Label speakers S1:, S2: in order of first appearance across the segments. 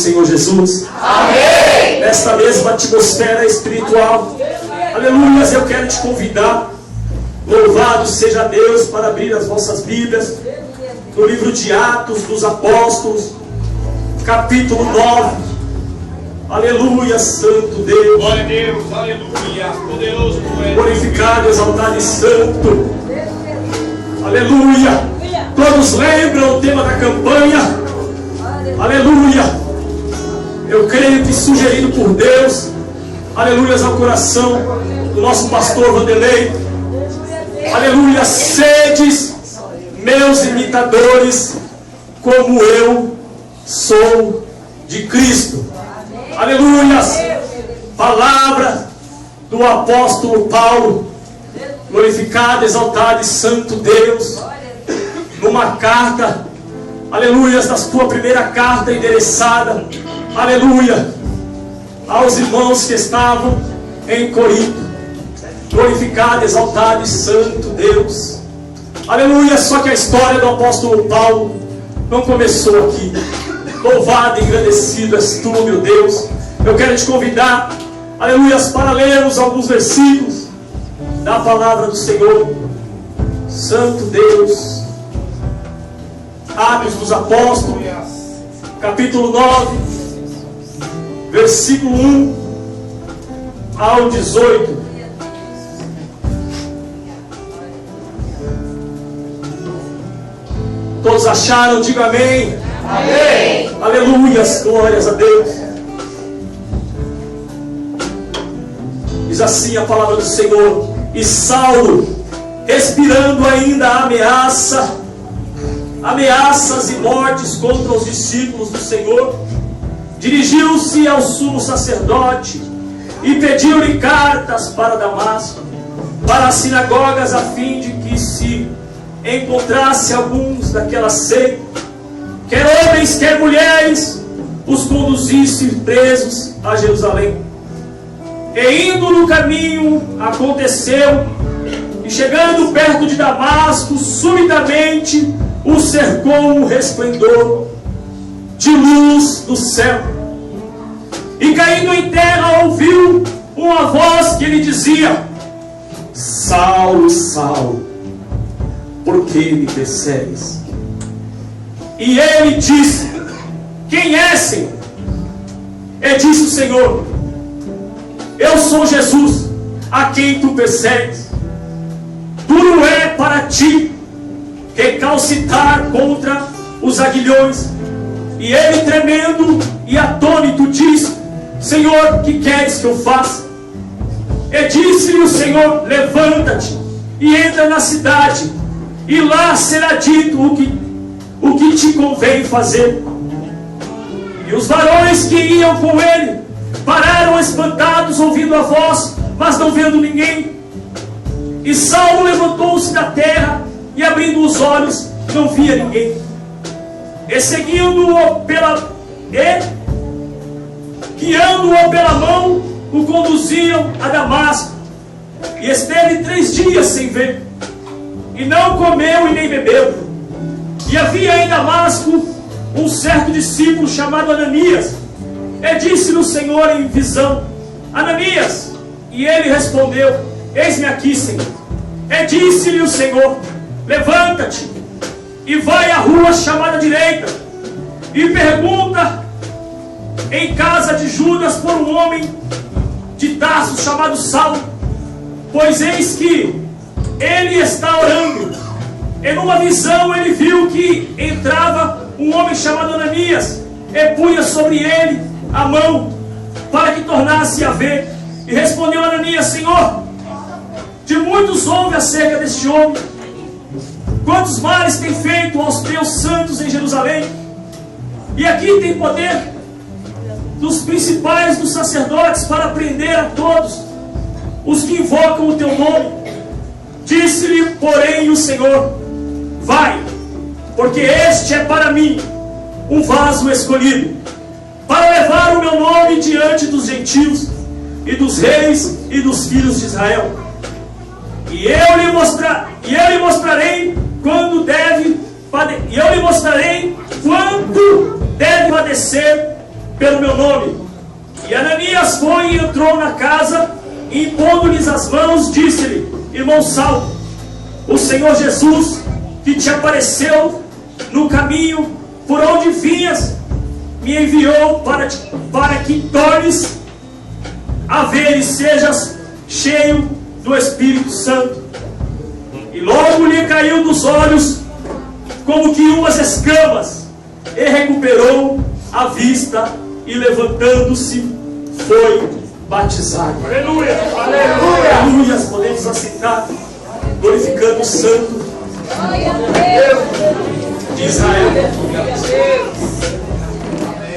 S1: Senhor Jesus.
S2: Amém.
S1: Nesta mesma atmosfera espiritual, aleluia, eu quero te convidar. Louvado seja Deus, para abrir as vossas Bíblias no livro de Atos dos Apóstolos, capítulo 9. Aleluia, santo Deus.
S2: Glória a Deus, aleluia, poderoso tu és.
S1: Glorificado, exaltado e santo. Aleluia. Todos lembram o tema da campanha? Aleluia. Eu creio que sugerido por Deus, aleluia, ao coração do nosso pastor Vanderlei. Aleluia, sedes meus imitadores, como eu sou de Cristo. Aleluia. Palavra do apóstolo Paulo. Glorificado, exaltado e santo Deus. Numa carta, aleluia, da sua primeira carta endereçada, aleluia, aos irmãos que estavam em Corinto. Glorificado, exaltado e santo Deus. Aleluia. Só que a história do apóstolo Paulo não começou aqui. Louvado e agradecido és tu, meu Deus. Eu quero te convidar, aleluia, para lermos alguns versículos da palavra do Senhor. Santo Deus. Atos dos Apóstolos, capítulo 9, versículo 1 ao 18. Todos acharam? Diga amém.
S2: Amém.
S1: Aleluias, glórias a Deus. Diz assim a palavra do Senhor: e Saulo, respirando ainda ameaças e mortes contra os discípulos do Senhor, dirigiu-se ao sumo sacerdote e pediu-lhe cartas para Damasco, para as sinagogas, a fim de que se encontrasse alguns daquela seita, quer homens, quer mulheres, os conduzisse presos a Jerusalém. E indo no caminho, aconteceu, e chegando perto de Damasco, subitamente o cercou um resplendor de luz do céu. E caindo em terra, ouviu uma voz que lhe dizia: Saulo, Saulo, por que me persegues? E ele disse: quem é, Senhor? E disse o Senhor: eu sou Jesus, a quem tu persegues. Duro é para ti recalcitrar contra os aguilhões. E ele, tremendo e atônito, disse: Senhor, que queres que eu faça? E disse-lhe o Senhor: levanta-te e entra na cidade, e lá será dito o que te convém fazer. E os varões que iam com ele pararam espantados, ouvindo a voz, mas não vendo ninguém. E Saulo levantou-se da terra, e abrindo os olhos, não via ninguém. E seguindo-o guiando-o pela mão, o conduziam a Damasco. E esteve 3 dias sem ver, e não comeu e nem bebeu. E havia em Damasco um certo discípulo chamado Ananias. E disse-lhe o Senhor em visão: Ananias. E ele respondeu: eis-me aqui, Senhor. E disse-lhe o Senhor: levanta-te e vai à rua chamada direita, e pergunta em casa de Judas por um homem de Tarso chamado Saulo, pois eis que ele está orando. E numa visão ele viu que entrava um homem chamado Ananias, e punha sobre ele a mão, para que tornasse a ver. E respondeu Ananias: Senhor, de muitos ouve acerca deste homem, quantos males tem feito aos teus santos em Jerusalém. E aqui tem poder dos principais dos sacerdotes para prender a todos os que invocam o teu nome. Disse-lhe, porém, o Senhor: vai, porque este é para mim um vaso escolhido, para levar o meu nome diante dos gentios e dos reis e dos filhos de Israel. E eu lhe mostrarei quanto deve padecer pelo meu nome. E Ananias foi e entrou na casa, e impondo-lhes as mãos, disse-lhe: irmão Saulo, o Senhor Jesus, que te apareceu no caminho por onde vinhas, me enviou para que tornes a ver e sejas cheio do Espírito Santo. E logo lhe caiu dos olhos como que umas escamas, e recuperou a vista, e levantando-se foi batizado.
S2: Aleluia.
S1: Aleluia. Aleluia. Podemos assentar, glorificando o Santo de Israel.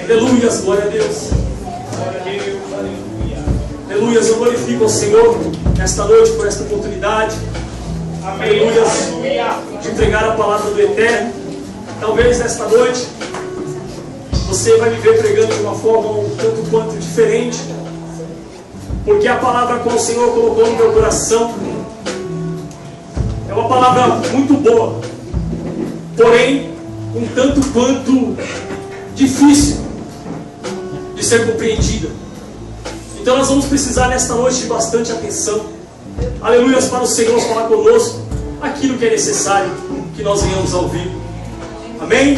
S1: Aleluia, glória a Deus. Aleluia, eu glorifico ao Senhor nesta noite por esta oportunidade. Aleluia, de entregar a palavra do Eterno. Talvez nesta noite você vai me ver pregando de uma forma um tanto quanto diferente, porque a palavra que o Senhor colocou no meu coração é uma palavra muito boa, porém um tanto quanto difícil de ser compreendida. Então nós vamos precisar nesta noite de bastante atenção. Aleluia, para o Senhor falar conosco aquilo que é necessário que nós venhamos a ouvir. Amém?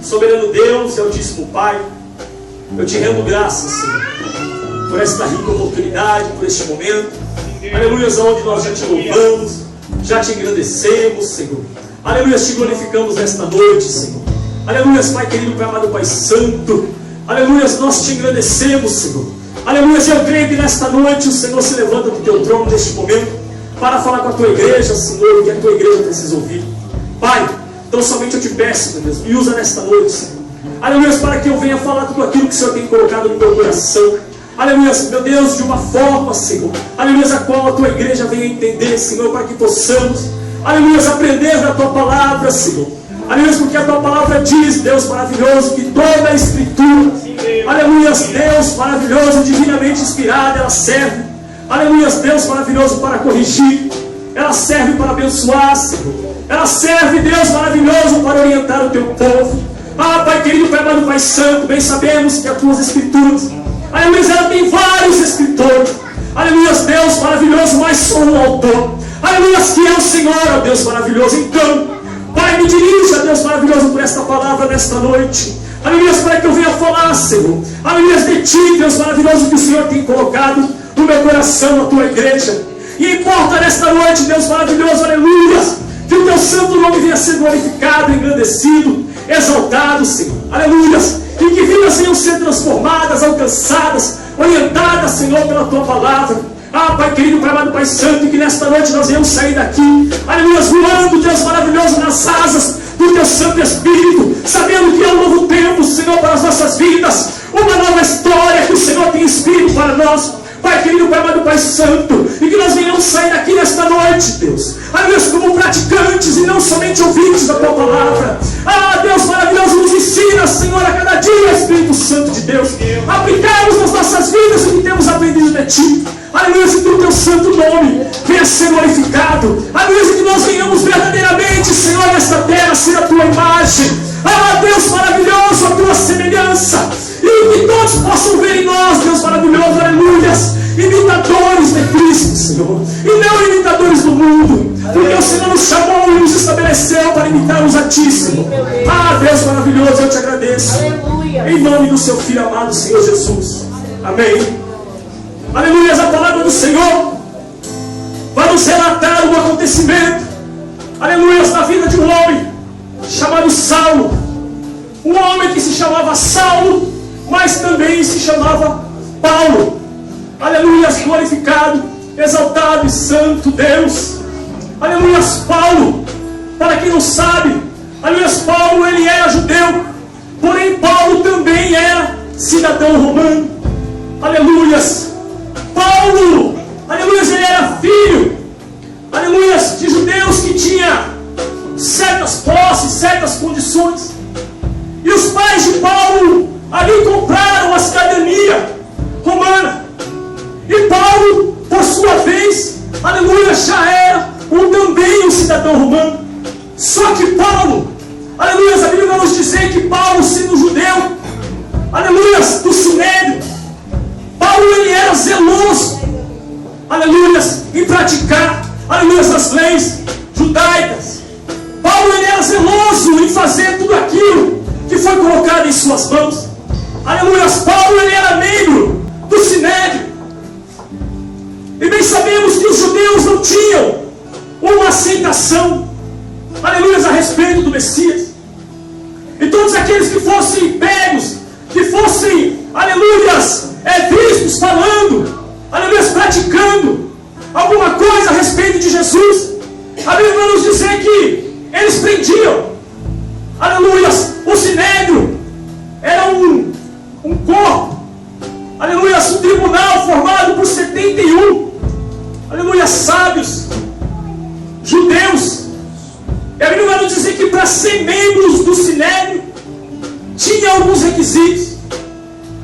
S1: Soberano Deus e Altíssimo Pai, eu te rendo graças, Senhor, por esta rica oportunidade, por este momento. Aleluia, onde nós já te louvamos, já te engrandecemos, Senhor. Aleluia, te glorificamos nesta noite, Senhor. Aleluia, Pai querido, Pai amado, Pai santo. Aleluia, nós te engrandecemos, Senhor. Aleluia, eu creio que nesta noite o Senhor se levanta do teu trono neste momento para falar com a tua igreja, Senhor, o que a tua igreja precisa ouvir. Pai, então somente eu te peço, meu Deus, me usa nesta noite, Senhor. Aleluia, para que eu venha falar tudo aquilo que o Senhor tem colocado no meu coração. Aleluia, meu Deus, de uma forma, Senhor, aleluia, a qual a tua igreja venha entender, Senhor, para que possamos, aleluia, aprender da tua palavra, Senhor. Aleluia, porque a tua palavra diz, Deus maravilhoso, que toda a Escritura, aleluia, Deus maravilhoso, divinamente inspirada, ela serve, aleluia, Deus maravilhoso, para corrigir, ela serve para abençoar, Senhor, ela serve, Deus maravilhoso, para orientar o teu povo. Ah, Pai querido, Pai amado, Pai santo, bem sabemos que as tuas Escrituras, aleluia, ela tem vários escritores, aleluia, Deus maravilhoso, mas só um autor, aleluia, que é o Senhor, ó Deus maravilhoso. Então, Pai, me dirija, Deus maravilhoso, por esta palavra nesta noite. Aleluia, para que eu venha falar, Senhor, aleluia, de ti, Deus maravilhoso, que o Senhor tem colocado no meu coração, na tua igreja. E importa nesta noite, Deus maravilhoso, aleluia, que o teu santo nome venha ser glorificado, engrandecido, exaltado, Senhor, aleluia, e que vidas venham ser transformadas, alcançadas, orientadas, Senhor, pela tua palavra. Ah, Pai querido, Pai amado, Pai santo, e que nesta noite nós venhamos sair daqui, aleluia, voando, Deus maravilhoso, nas asas do teu Santo Espírito, sabendo que é um novo tempo, Senhor, para as nossas vidas, uma nova história que o Senhor tem escrito para nós. Pai querido, Pai amado, Pai santo, e que nós venhamos sair daqui nesta noite, Deus, aleluia, como praticantes e não somente ouvintes da tua palavra. Ah, Deus maravilhoso, nos ensina, Senhor, a cada dia, Espírito Santo de Deus, aplicarmos nas nossas vidas o que temos aprendido de ti. Aleluia, que o teu santo nome venha ser glorificado. Aleluia, que nós venhamos verdadeiramente, Senhor, nesta terra, ser a tua imagem. Ah, Deus maravilhoso, a tua semelhança. E que todos possam ver em nós, Deus maravilhoso, aleluia, imitadores de Cristo, Senhor, e não imitadores do mundo, porque o Senhor nos chamou e nos estabeleceu para imitarmos a ti, Senhor. Ah, Deus maravilhoso, eu te agradeço. Aleluia. Em nome do seu Filho amado, Senhor Jesus. Amém. Aleluia, a palavra do Senhor vai nos relatar um acontecimento, aleluia, na vida de um homem chamado Saulo. Um homem que se chamava Saulo, mas também se chamava Paulo. Aleluia, glorificado, exaltado e santo Deus. Aleluia, Paulo, para quem não sabe, aleluia, Paulo, ele era judeu, porém Paulo também era cidadão romano. Aleluia, Paulo, aleluia, ele era filho, aleluia, de judeus que tinha certas posses, certas condições. E os pais de Paulo ali compraram a cidadania romana. E Paulo, por sua vez, aleluia, já era também um cidadão romano. Só que Paulo, aleluia, a Bíblia vai nos dizer que Paulo, sendo judeu, aleluia, do Sinédrio. Paulo, ele era zeloso, aleluia, em praticar, aleluia, as leis judaicas. Paulo, ele era zeloso em fazer tudo aquilo que foi colocado em suas mãos. Aleluia, Paulo, ele era membro do Sinédrio. E bem sabemos que os judeus não tinham uma aceitação, aleluia, a respeito do Messias. E todos aqueles que fossem pegos, que fossem, aleluia, vistos falando, aleluia, praticando alguma coisa a respeito de Jesus, a Bíblia vai nos dizer que eles prendiam, aleluia, o Sinédrio era um corpo, aleluia, um tribunal formado por 71, aleluia, sábios, judeus. E a Bíblia vai nos dizer que para ser membros do Sinédrio, tinha alguns requisitos.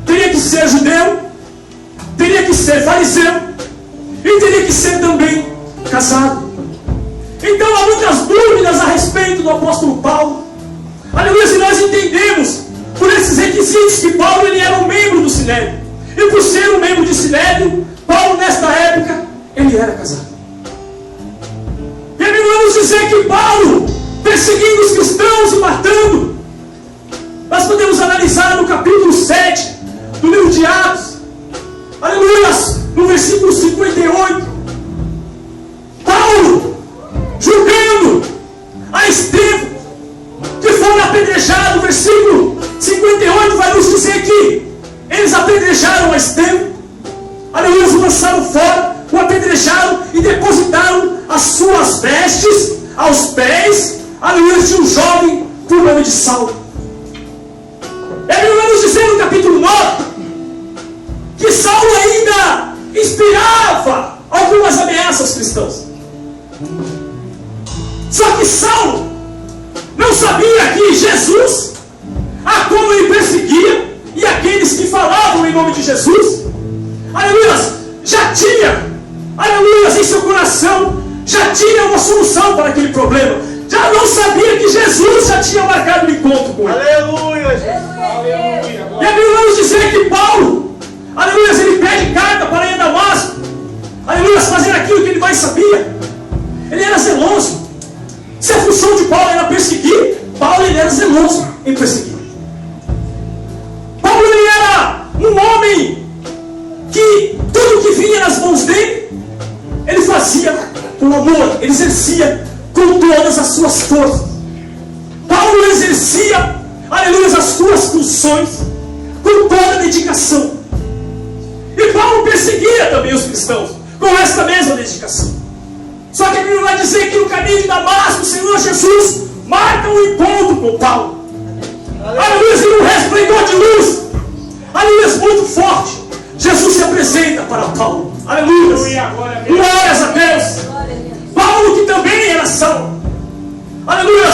S1: Teria que ser judeu, teria que ser fariseu, e teria que ser também casado. Então há muitas dúvidas a respeito do apóstolo Paulo. Aleluia, se nós entendemos por esses requisitos que Paulo, ele era um membro do Sinédrio. E por ser um membro de Sinédrio, Paulo nesta época, ele era casado. E a Bíblia vai nos dizer que Paulo, perseguindo os cristãos e matando, nós podemos analisar no capítulo 7 do livro de Atos, aleluia, no versículo 58, Paulo julgando a Estevão, que foi apedrejado. O versículo 58 vai nos dizer que eles apedrejaram a Estevão, aleluia, o lançaram fora, o apedrejaram e depositaram as suas vestes aos pés, aleluia, de um jovem por nome de Saulo. Ele vai nos dizer no capítulo 9 que Saulo ainda inspirava algumas ameaças aos cristãos. Só que Saulo não sabia que Jesus, a qual ele perseguia, e aqueles que falavam em nome de Jesus, aleluia, já tinha, aleluia, em seu coração, já tinha uma solução para aquele problema. Já não sabia que Jesus já tinha marcado um encontro com ele.
S2: Aleluia, Jesus. Aleluia.
S1: E a Bíblia vai nos dizer que Paulo, aleluia, ele pede carta para ir a Damasco, aleluia, fazer aquilo que ele mais sabia. Ele era zeloso. Se a função de Paulo era perseguir, Paulo, ele era zeloso em perseguir. Paulo, ele era um homem que tudo que vinha nas mãos dele, ele fazia com amor, ele exercia com todas as suas forças. Paulo exercia, aleluia, as suas funções com toda a dedicação. E Paulo perseguia também os cristãos com esta mesma dedicação. Só que a Bíblia vai dizer que no caminho de Damasco, o Senhor Jesus marca um encontro com Paulo. Aleluia, e um resplendor de luz, aleluia, muito forte. Jesus se apresenta para Paulo. Aleluia, glórias a Deus. Paulo, que também era Saulo, aleluia,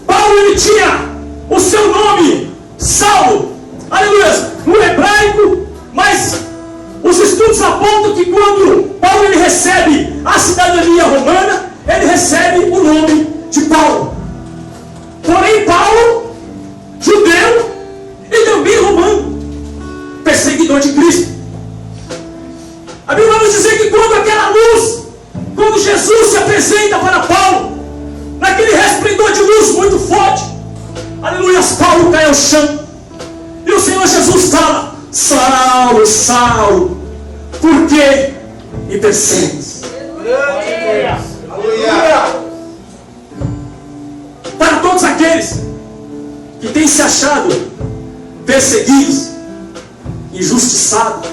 S1: Paulo, ele tinha o seu nome Saulo, aleluia, no hebraico, mas os estudos apontam que quando Paulo, ele recebe a cidadania romana, ele recebe o nome de Paulo. Porém Paulo, judeu e também romano, perseguidor de Cristo. A Bíblia vai nos dizer que quando aquela luz, quando Jesus se apresenta para Paulo, naquele resplendor de luz muito forte, aleluia, Paulo cai ao chão. E o Senhor Jesus fala: Saulo, Saulo, por que me persegues?
S2: Aleluia.
S1: Para todos aqueles que têm se achado perseguidos, injustiçados,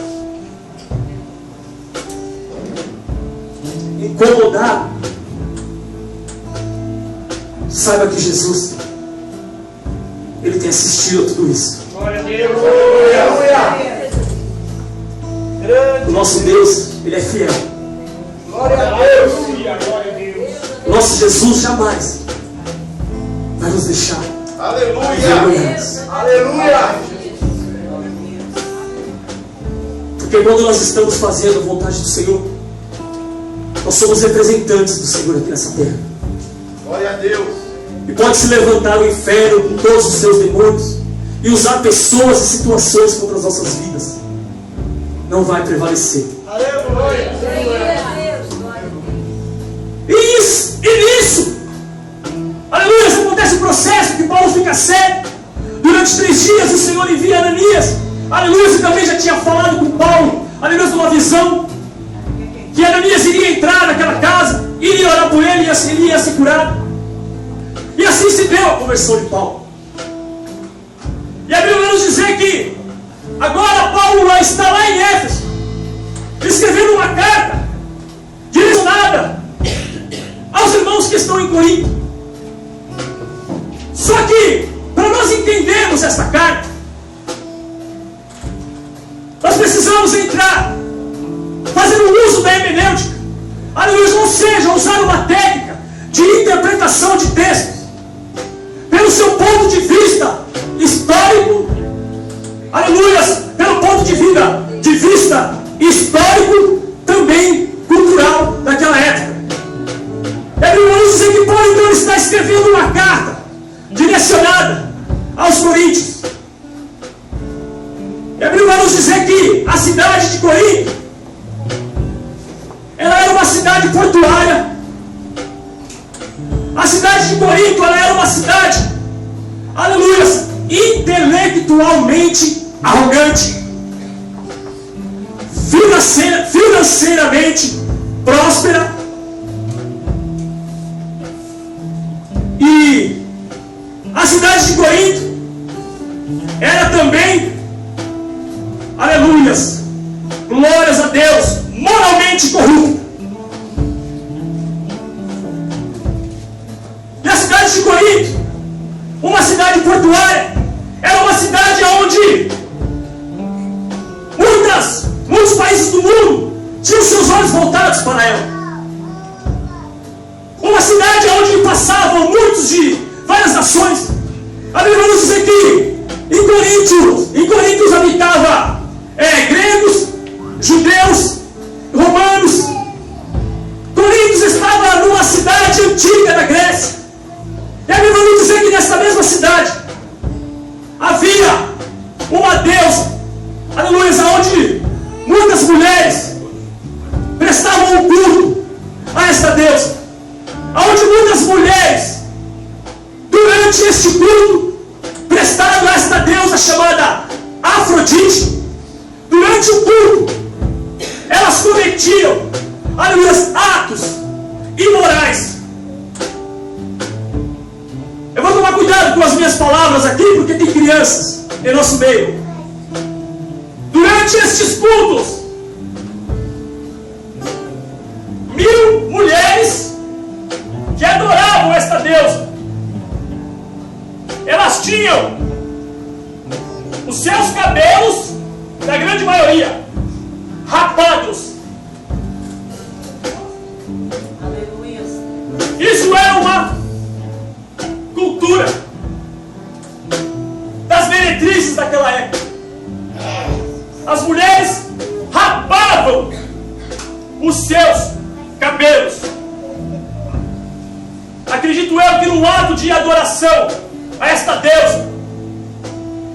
S1: incomodado, saiba que Jesus, ele tem assistido a tudo isso.
S2: Glória a Deus. Aleluia.
S1: O nosso Deus, ele é fiel.
S2: Glória a Deus. Glória a Deus.
S1: Nosso Jesus jamais vai nos deixar.
S2: Aleluia. Aleluia.
S1: Porque quando nós estamos fazendo a vontade do Senhor, nós somos representantes do Senhor aqui nessa terra.
S2: Glória a Deus.
S1: E pode se levantar o inferno com todos os seus demônios, e usar pessoas e situações contra as nossas vidas, não vai prevalecer. E nisso, aleluia, acontece o processo que Paulo fica cego. Durante 3 dias o Senhor envia Ananias. Aleluia, você também já tinha falado com Paulo, aleluia, numa visão, que Ananias iria entrar naquela casa, iria orar por ele e ele ia ser curado. E assim se deu a conversão de Paulo. E a Bíblia vai nos dizer que agora Paulo está lá em Éfeso, escrevendo uma carta direcionada aos irmãos que estão em Corinto. Só que, para nós entendermos esta carta, nós precisamos entrar fazendo uso da hermenêutica, aleluia, ou seja, usar uma técnica de interpretação de textos pelo seu ponto de vista histórico, aleluia, pelo ponto de vista histórico, também cultural daquela época. E a Bíblia vai dizer que Paulo então está escrevendo uma carta direcionada aos coríntios. E a Bíblia vai nos dizer que a cidade de Corinto, ela era uma cidade portuária. A cidade de Corinto, ela era uma cidade, aleluia, intelectualmente arrogante, financeiramente próspera, e a cidade de Corinto era também, aleluias, glórias a Deus, moralmente corrupta. E a cidade de Corinto, uma cidade portuária, era uma cidade onde muitos países do mundo tinham seus olhos voltados para ela. Uma cidade onde passavam muitos de várias nações. A Bíblia vai nos dizer que em Corinto habitava gregos, judeus, romanos. Corinto estava numa cidade antiga da Grécia. E a Bíblia vai nos dizer que nessa mesma cidade havia uma deusa, aleluia, onde muitas mulheres prestavam um culto a esta deusa, onde muitas mulheres, durante este culto prestado a esta deusa chamada Afrodite, durante o culto elas cometiam, aleluia, atos imorais. Eu vou tomar cuidado com as minhas palavras aqui, porque tem crianças em nosso meio. Durante estes cultos, 1000 mulheres que adoravam esta deusa, elas tinham os seus cabelos, na grande maioria, rapados.
S3: Aleluia.
S1: Isso era uma cultura das meretrizes daquela época. As mulheres rapavam os seus cabelos. Acredito eu que no ato de adoração a esta deusa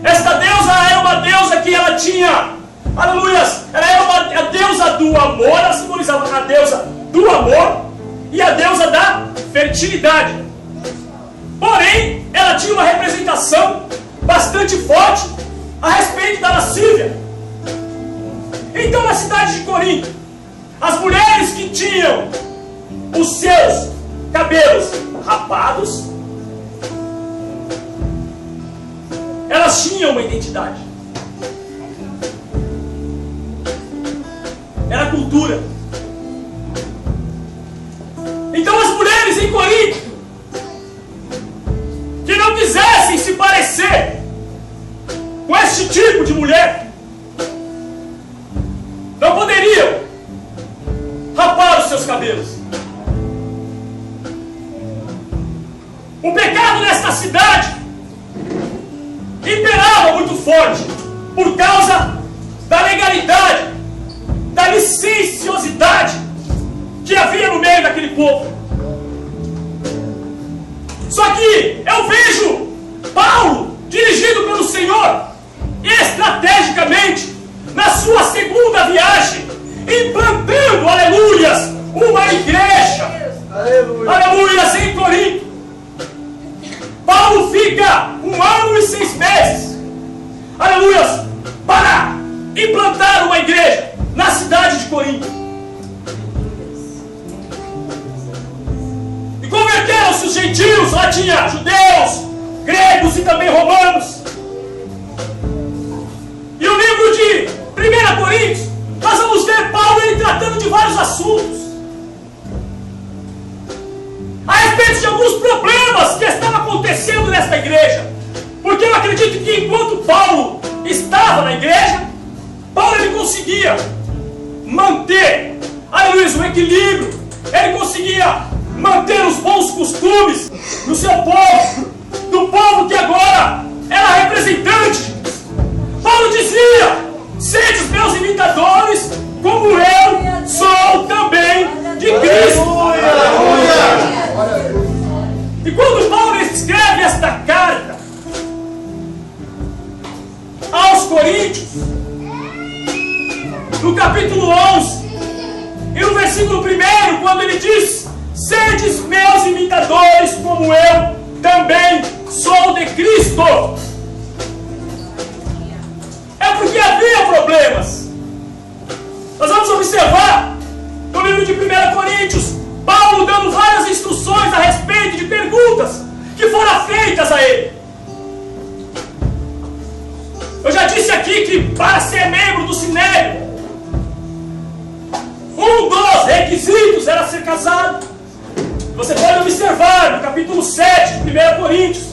S1: era uma deusa que ela tinha, aleluia, ela era a deusa do amor, ela simbolizava a deusa do amor e a deusa da fertilidade. Porém, ela tinha uma representação bastante forte a respeito da lascívia. Então, na cidade de Corinto, as mulheres que tinham os seus cabelos rapados, elas tinham uma identidade. Era cultura. Então, as mulheres em Corinto que não quisessem se parecer com este tipo de mulher, não poderiam rapar os seus cabelos. O pecado nesta cidade imperava muito forte por causa da legalidade, da licenciosidade que havia no meio daquele povo. Só que eu vejo Paulo, dirigido pelo Senhor, a igreja. Aleluia, em Corinto. Paulo fica 1 ano e 6 meses, aleluia, para implantar uma igreja na cidade de Corinto. E converteram-se os gentios, lá tinha judeus, gregos e também romanos. E o livro de 1 Coríntios, nós vamos ver Paulo ele tratando de vários assuntos a respeito de alguns problemas que estavam acontecendo nesta igreja. Porque eu acredito que enquanto Paulo estava na igreja, Paulo ele conseguia manter, aleluia, o equilíbrio. Ele conseguia manter os bons costumes no seu povo, do povo que agora era representante. Paulo dizia: sede os meus imitadores, como eu sou também de Cristo. E quando Paulo escreve esta carta aos Coríntios, no capítulo 11 e no versículo 1, quando ele diz: sedes meus imitadores, como eu também sou de Cristo, é porque havia problemas. Nós vamos observar no livro de 1 Coríntios, Paulo dando várias instruções a respeito de perguntas que foram feitas a ele. Eu já disse aqui que para ser membro do Sinédrio, um dos requisitos era ser casado. Você pode observar no capítulo 7 de 1 Coríntios,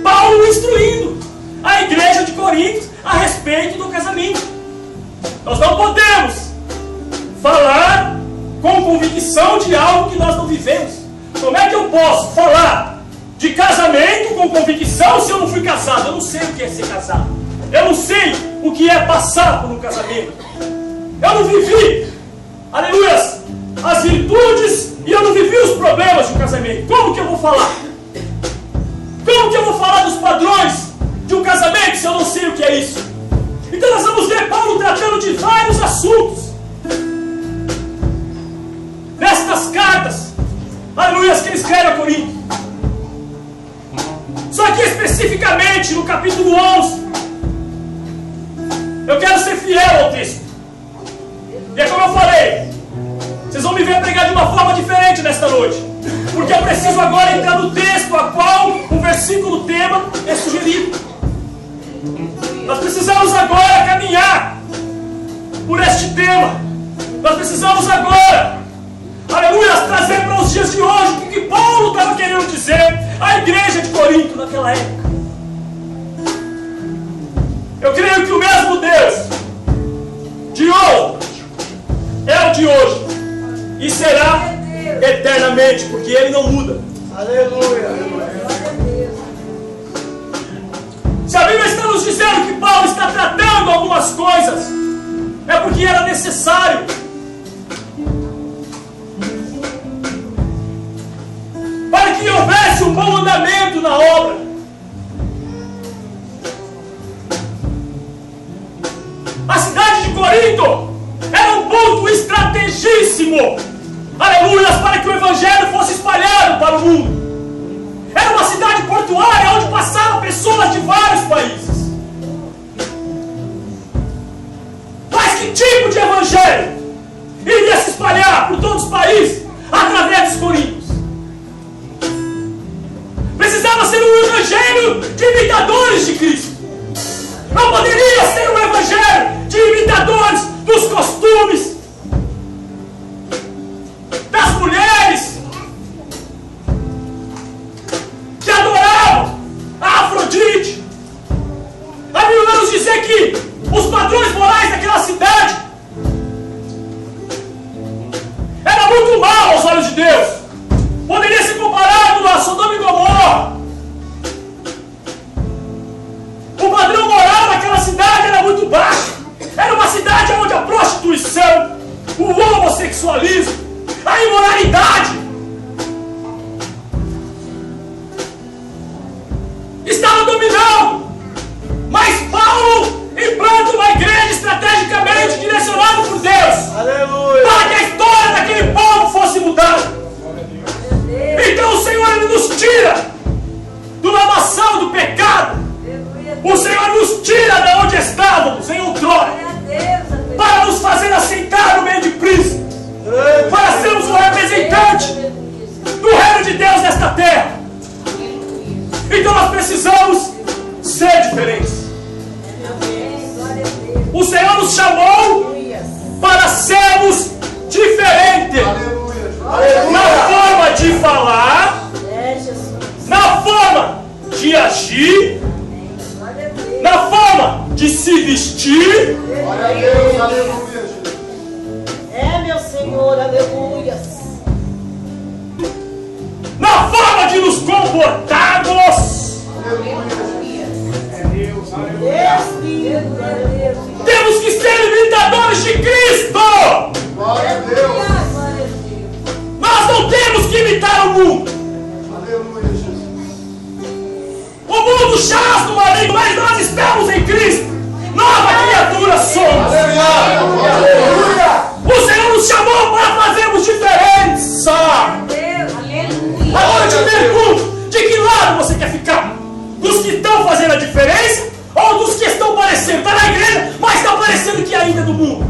S1: Paulo instruindo a igreja de Corinto a respeito do casamento. Nós não podemos falar com convicção de algo que nós não vivemos. Como é que eu posso falar de casamento com convicção se eu não fui casado? Eu não sei o que é ser casado. Eu não sei o que é passar por um casamento. Eu não vivi, aleluia, as virtudes e eu não vivi os problemas de um casamento. Como que eu vou falar? Como que eu vou falar dos padrões de um casamento se eu não sei o que é isso? Então nós vamos ver Paulo tratando de vários assuntos nestas cartas, aleluia, que ele escreve a Corinto. Só que especificamente no capítulo 11, eu quero ser fiel ao texto. E é como eu falei, vocês vão me ver pregar de uma forma diferente nesta noite, porque eu preciso agora entrar no texto a qual o versículo tema é sugerido. Nós precisamos agora caminhar por este tema. Nós precisamos agora, aleluia, trazer para os dias de hoje o que Paulo estava querendo dizer à igreja de Corinto naquela época. Eu creio que o mesmo Deus de hoje é o de hoje e será eternamente, porque Ele não muda.
S2: Aleluia.
S1: Se a Bíblia está nos dizendo que Paulo está tratando algumas coisas, é porque era necessário. Para que houvesse um bom andamento na obra. A cidade de Corinto era um ponto estrategíssimo, aleluia, para que o Evangelho fosse espalhado para o mundo. Era uma cidade portuária onde passavam pessoas de vários países. Mas que tipo de Evangelho iria se espalhar por todos os países através dos coríntios? Precisava ser um Evangelho de imitadores de Cristo. Não poderia ser um Evangelho de imitadores dos costumes, das mulheres que adoravam a Afrodite. A Bíblia vai nos dizer que os padrões morais daquela cidade eram muito maus aos olhos de Deus. Poderia ser comparado a Sodoma e Gomorra. O padrão moral daquela cidade era muito baixo. Era uma cidade onde a prostituição, o homossexualismo, a imoralidade estava dominando. Mas Paulo implanta uma igreja estrategicamente direcionada por Deus.
S2: Aleluia.
S1: Para que a história daquele povo fosse mudada. O Senhor nos tira de onde estávamos em outrora, para nos fazer assentar no meio de Cristo, para sermos um representante do reino de Deus nesta terra. Então nós precisamos ser diferentes. O Senhor nos chamou para sermos diferentes na forma de falar, na forma de agir, na forma de se vestir.
S2: Glória a Deus, aleluia.
S3: Meu Senhor, aleluia.
S1: Na forma de nos comportarmos.
S2: É Deus, aleluia.
S1: Temos que ser imitadores de Cristo.
S2: Glória a Deus.
S1: Nós não temos que imitar o mundo.
S2: Aleluia, Jesus.
S1: O mundo jaz no maligno, mas nós estamos em Cristo. Nova criatura somos.
S2: Aleluia.
S1: O Senhor nos chamou para fazermos diferença. Agora eu te pergunto, de que lado você quer ficar? Dos que estão fazendo a diferença? Ou dos que estão parecendo? Está na igreja, mas está parecendo que ainda é do mundo.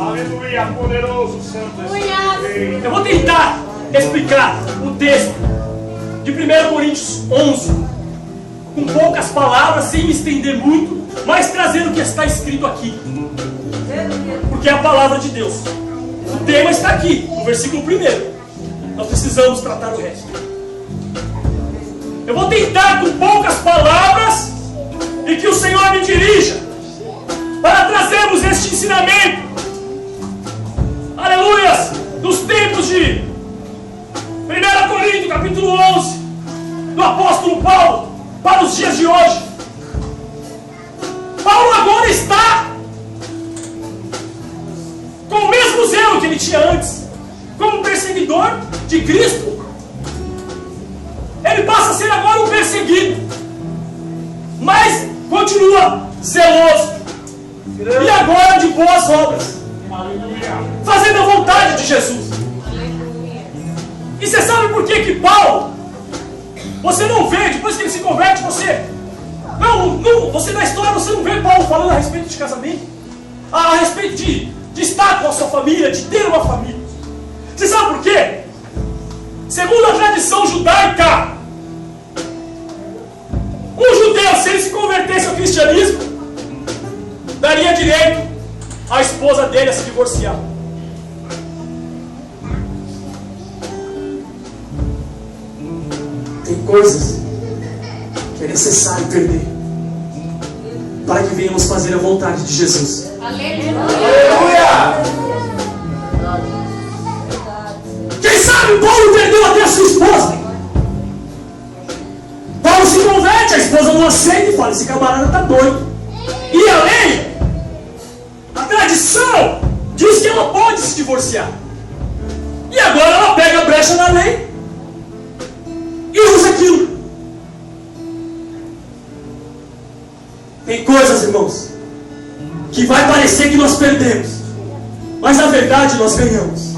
S2: Aleluia, poderoso Santo.
S1: Eu vou tentar explicar o texto de 1 Coríntios 11, com poucas palavras, sem me estender muito, mas trazendo o que está escrito aqui, porque é a palavra de Deus. O tema está aqui, no versículo 1. Nós precisamos tratar o resto. Eu vou tentar com poucas palavras e que o Senhor me dirija para trazermos este ensinamento, aleluias, dos tempos de 1 Coríntios capítulo 11 do apóstolo Paulo para os dias de hoje. Paulo agora está com o mesmo zelo que ele tinha antes, como perseguidor de Cristo. Ele passa a ser agora um perseguido, mas continua zeloso, e agora de boas obras, fazendo a vontade de Jesus. E você sabe por que Paulo, você não vê, depois que ele se converte, você na história você não vê Paulo falando a respeito de casamento, a respeito de estar com a sua família, de ter uma família. Você sabe por quê? Segundo a tradição judaica, um judeu, se ele se convertesse ao cristianismo, daria direito à esposa dele a se divorciar. Tem coisas que é necessário perder para que venhamos fazer a vontade de Jesus.
S2: Aleluia.
S1: Quem sabe Paulo perdeu até a sua esposa. Paulo se converte, a esposa não aceita e fala: esse camarada está doido. E a lei, a tradição, diz que ela pode se divorciar. E agora ela pega a brecha na lei e usa aquilo. Tem coisas, irmãos, que vai parecer que nós perdemos, mas na verdade nós ganhamos.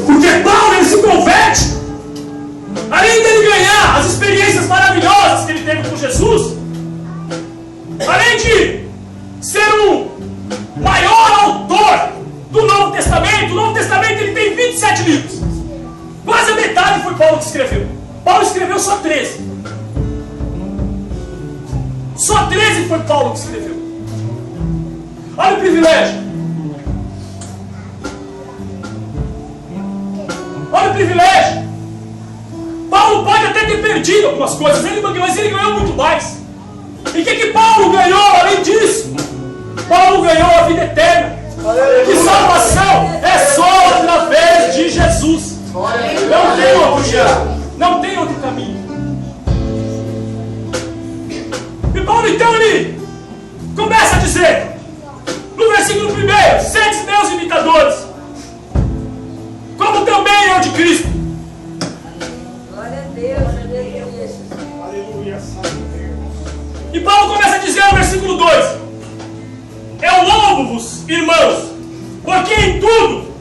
S1: Porque Paulo, ele se converte, além dele ganhar as experiências maravilhosas que ele teve com Jesus, além de ser um maior autor do Novo Testamento. O Novo Testamento ele tem 27 livros. Quase a metade foi Paulo que escreveu. Paulo escreveu só 13. Só 13 foi Paulo que escreveu. Olha o privilégio. Olha o privilégio. Paulo pode até ter perdido algumas coisas, mas ele ganhou muito mais. E o que Paulo ganhou além disso? Paulo ganhou a vida eterna. Que salvação é só através de Jesus. Não tem outro jeito. Não tem outro caminho. E Paulo então ele começa a dizer, no versículo 1: sede meus imitadores, como também eu de Cristo.
S4: Glória a Deus,
S2: Aleluia, Santo Deus.
S1: E Paulo começa a dizer no versículo 2: eu louvo-vos, irmãos, porque em tudo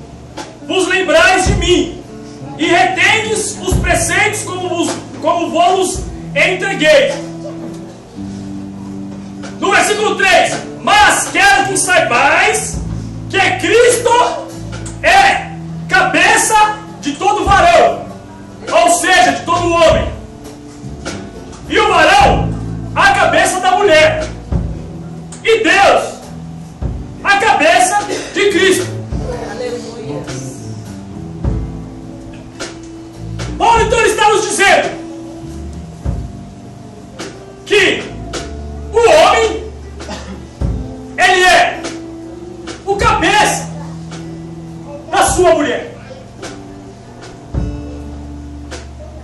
S1: vos lembrais de mim, e retendes os preceitos como vos entreguei. No versículo 3: mas quero que saibais que Cristo é cabeça de todo varão, ou seja, de todo homem, e o varão a cabeça da mulher, e Deus a cabeça de Cristo.
S3: Aleluia.
S1: Paulo então está nos dizendo que o homem, ele é o cabeça da sua mulher,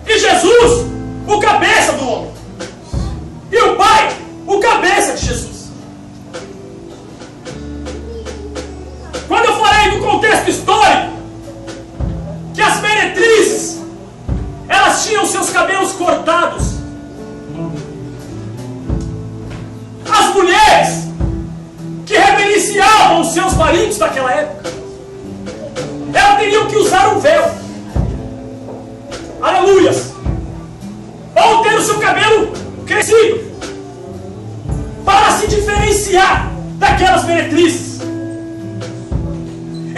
S1: e Jesus o cabeça do homem, e o pai o cabeça de Jesus. Quando eu falei do contexto histórico, que as meretrizes, elas tinham seus cabelos cortados, as mulheres que reverenciavam os seus maridos daquela época, elas teriam que usar um véu, aleluias, ou ter o seu cabelo crescido, para se diferenciar daquelas meretrizes.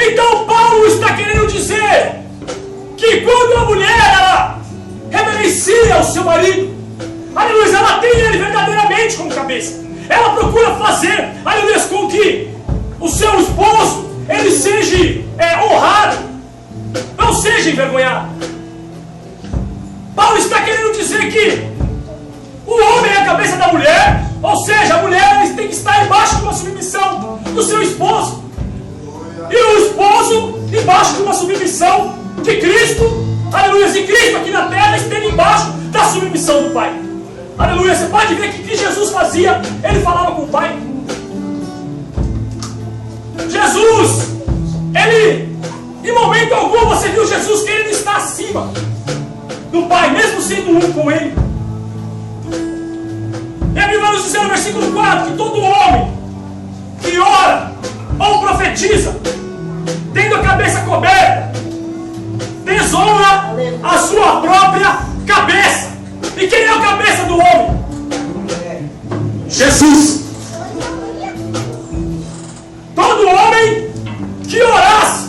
S1: Então Paulo está querendo dizer que quando a mulher ela reverencia o seu marido, aleluia, ela tem ele verdadeiramente como cabeça. Ela procura fazer, aleluia, com que o seu esposo ele seja honrado, não seja envergonhado. Paulo está querendo dizer que o homem é a cabeça da mulher, ou seja, a mulher tem que estar embaixo de uma submissão do seu esposo, e o esposo debaixo de uma submissão de Cristo, aleluia, e Cristo aqui na terra esteve embaixo da submissão do Pai, aleluia. Você pode ver que o que Jesus fazia, ele falava com o Pai. Jesus, ele, em momento algum você viu Jesus querendo estar acima do Pai, mesmo sendo um com ele. E a Bíblia vai nos dizer no versículo 4 que todo homem que ora ou profetiza, tendo a cabeça coberta, desonra a sua própria cabeça. E quem é a cabeça do homem? Jesus. Todo homem que orasse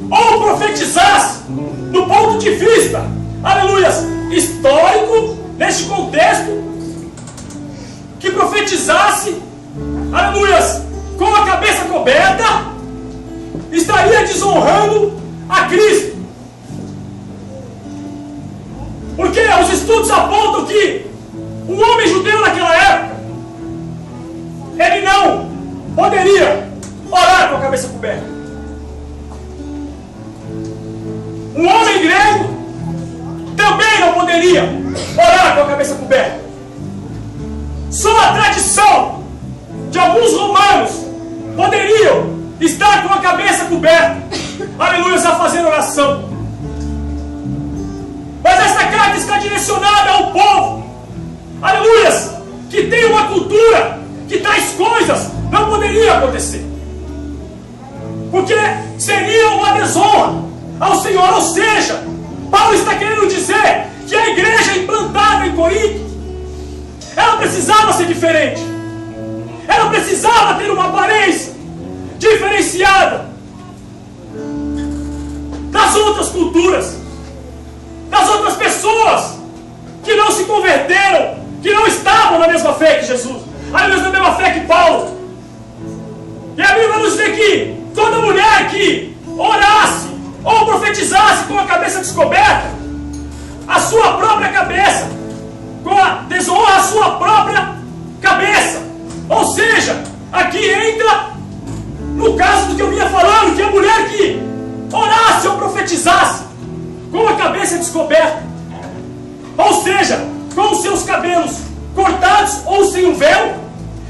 S1: ou profetizasse, do ponto de vista, aleluia, histórico, neste contexto, que profetizasse, aleluia, com a cabeça coberta, estaria desonrando a Cristo. Porque os estudos apontam que o homem judeu naquela época, ele não poderia orar com a cabeça coberta. Um homem grego também não poderia orar com a cabeça coberta. Só a tradição de alguns romanos poderiam estar com a cabeça coberta, aleluia, a fazer oração. Mas esta carta está direcionada ao povo, aleluia, que tem uma cultura que tais coisas não poderiam acontecer, porque seria uma desonra ao Senhor. Ou seja, Paulo está querendo dizer que a igreja implantada em Corinto, ela precisava ser diferente, ela precisava ter uma aparência diferenciada das outras culturas, das outras pessoas que não se converteram, que não estavam na mesma fé que Jesus, aliás, na mesma fé que Paulo. E a Bíblia vai nos dizer que toda mulher que orasse ou profetizasse com a cabeça descoberta, a sua própria cabeça, com a desonra a sua própria cabeça. Ou seja, aqui entra no caso do que eu vinha falando, que a mulher que orasse ou profetizasse com a cabeça descoberta, ou seja, com os seus cabelos cortados ou sem o véu,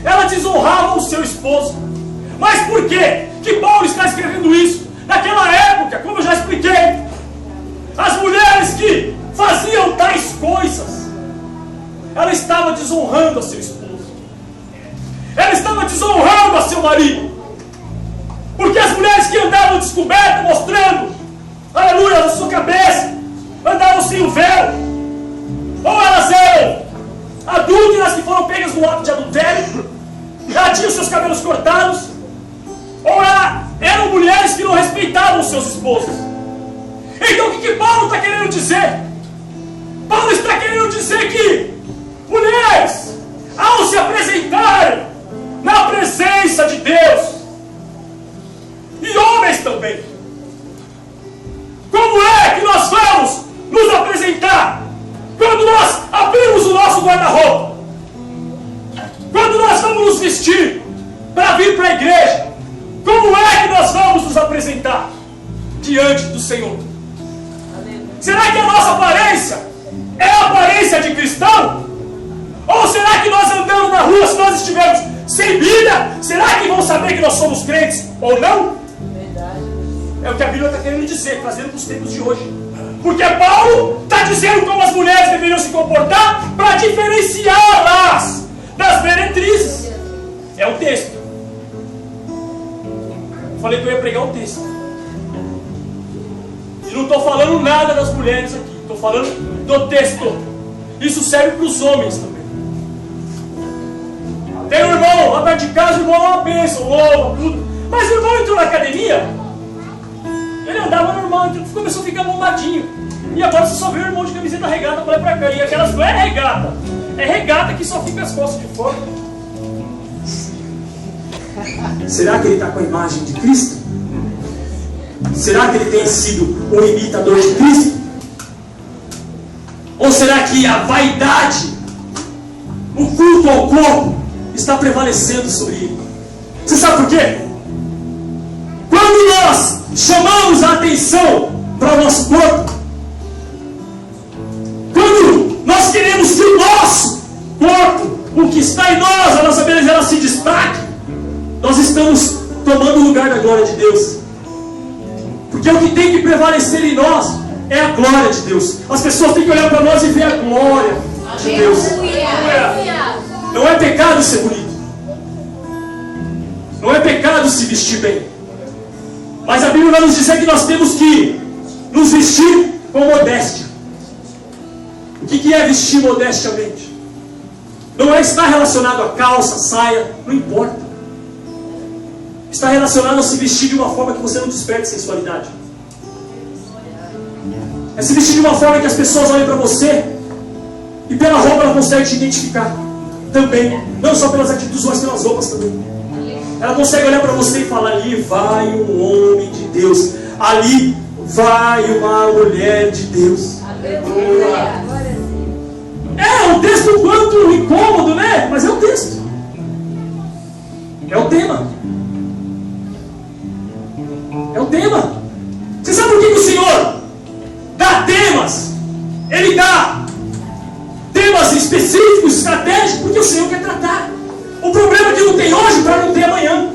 S1: ela desonrava o seu esposo. Mas por quê que Paulo está escrevendo isso? Naquela época, como eu já expliquei, as mulheres que faziam tais coisas, ela estava desonrando a seu esposo, ela estava desonrando a seu marido, porque as mulheres que andavam descobertas, mostrando, aleluia, a sua cabeça, andavam sem o véu, ou elas eram adúlteras que foram pegas no ato de adultério, elas tinham seus cabelos cortados, ou eram mulheres que não respeitavam seus esposos. Então o que Paulo está querendo dizer? Paulo está querendo dizer que mulheres, ao se apresentarem na presença de Deus, e homens também, como é que nós vamos nos apresentar quando nós abrimos o nosso guarda-roupa? Quando nós vamos nos vestir para vir para a igreja, como é que nós vamos nos apresentar diante do Senhor? Será que a nossa aparência é a aparência de cristão? Ou será que nós andando na rua, se nós estivermos sem Bíblia, será que vão saber que nós somos crentes ou não? É o que a Bíblia está querendo dizer, trazendo para os tempos de hoje. Porque Paulo está dizendo como as mulheres deveriam se comportar para diferenciá-las das meretrizes. É o texto. Eu falei que eu ia pregar o texto. E não estou falando nada das mulheres aqui. Estou falando do texto. Isso serve para os homens também. Tem um irmão lá perto de casa, o irmão é uma bênção, louva, tudo. Mas o irmão entrou na academia, ele andava normal, então começou a ficar bombadinho. E agora você só vê o irmão de camiseta regata para lá e para cá. E aquelas não é regata. É regata que só fica as costas de fora.
S2: Será que ele está com a imagem de Cristo? Será que ele tem sido um imitador de Cristo? Ou será que a vaidade, o culto ao corpo, está prevalecendo sobre ele? Você sabe por quê? Quando nós chamamos a atenção para o nosso corpo, quando nós queremos que o nosso corpo, o que está em nós, a nossa beleza, ela se destaque, nós estamos tomando o lugar da glória de Deus. Porque o que tem que prevalecer em nós é a glória de Deus. As pessoas têm que olhar para nós e ver a glória de Deus. Não é pecado ser bonito. Não é pecado se vestir bem. Mas a Bíblia vai nos dizer que nós temos que nos vestir com modéstia. O que é vestir modestiamente? Não é estar relacionado a calça, saia, não importa. Está relacionado a se vestir de uma forma que você não desperte sensualidade. É se vestir de uma forma que as pessoas olhem para você e pela roupa ela consegue te identificar também. Não só pelas atitudes, mas pelas roupas também. Ela consegue olhar para você e falar: ali vai um homem de Deus, ali vai uma mulher de Deus. É um texto um quanto incômodo, né? Mas é o texto. É o tema. É o tema. Você sabe por que o Senhor dá temas? Ele dá temas específicos, estratégicos, porque o Senhor quer tratar. O problema é que não tem hoje para não ter amanhã.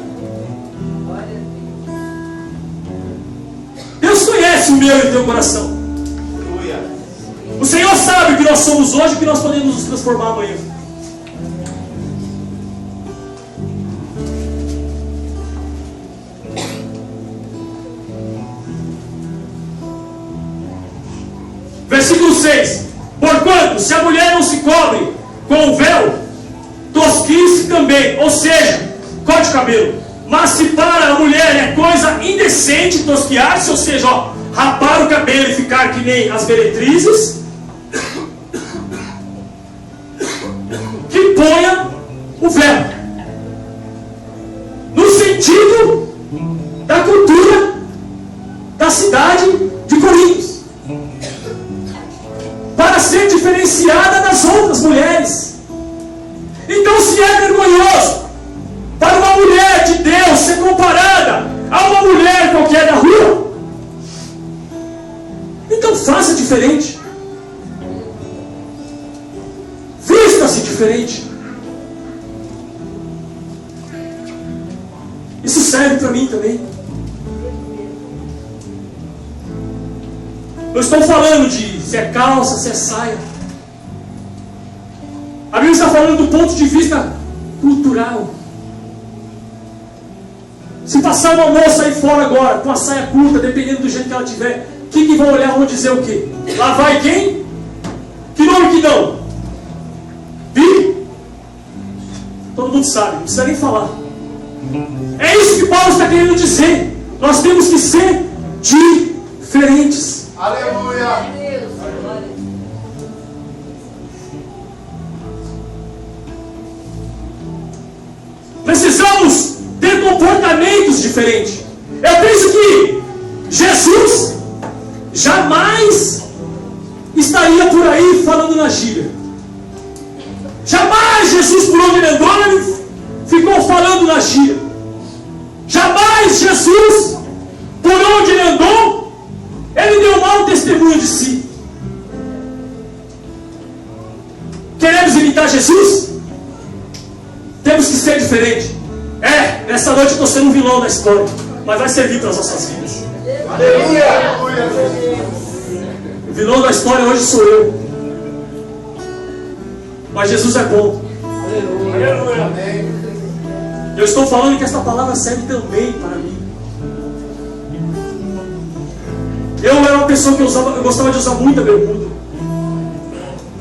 S2: Deus conhece o meu e o teu coração. O Senhor sabe o que nós somos hoje e o que nós podemos nos transformar amanhã. Versículo 6. Porquanto, se a mulher não se cobre com o véu, tosquice também, ou seja, corte o cabelo. Mas se para a mulher é coisa indecente tosquiar-se, ou seja, rapar o cabelo e ficar que nem as meretrizes, que ponha o véu. No sentido da cultura da cidade de Corinto, para ser diferenciada das outras mulheres. Então, se é vergonhoso para uma mulher de Deus ser comparada a uma mulher qualquer da rua, então faça diferente. Vista-se diferente. Isso serve para mim também. Eu estou falando de se é calça, se é saia. A Bíblia está falando do ponto de vista cultural. Se passar uma moça aí fora agora, com a saia curta, dependendo do jeito que ela tiver, o que vão olhar? Vão dizer o quê? Lá vai quem? Que nome que dão? Vi? Todo mundo sabe, não precisa nem falar. É isso que Paulo está querendo dizer. Nós temos que ser diferentes.
S5: Aleluia.
S2: Precisamos ter comportamentos diferentes. Eu penso que Jesus jamais estaria por aí falando na gíria. Jamais Jesus, por onde ele andou, ele ficou falando na gíria. Jamais Jesus, por onde ele andou, ele deu mau testemunho de si. Queremos imitar Jesus? Temos que ser diferente. Nessa noite eu estou sendo um vilão da história, mas vai servir para as nossas vidas.
S5: Aleluia.
S2: O vilão da história hoje sou eu. Mas Jesus é bom.
S5: Aleluia.
S2: Eu estou falando que esta palavra serve também para mim. Eu era uma pessoa que eu gostava de usar muita bermuda.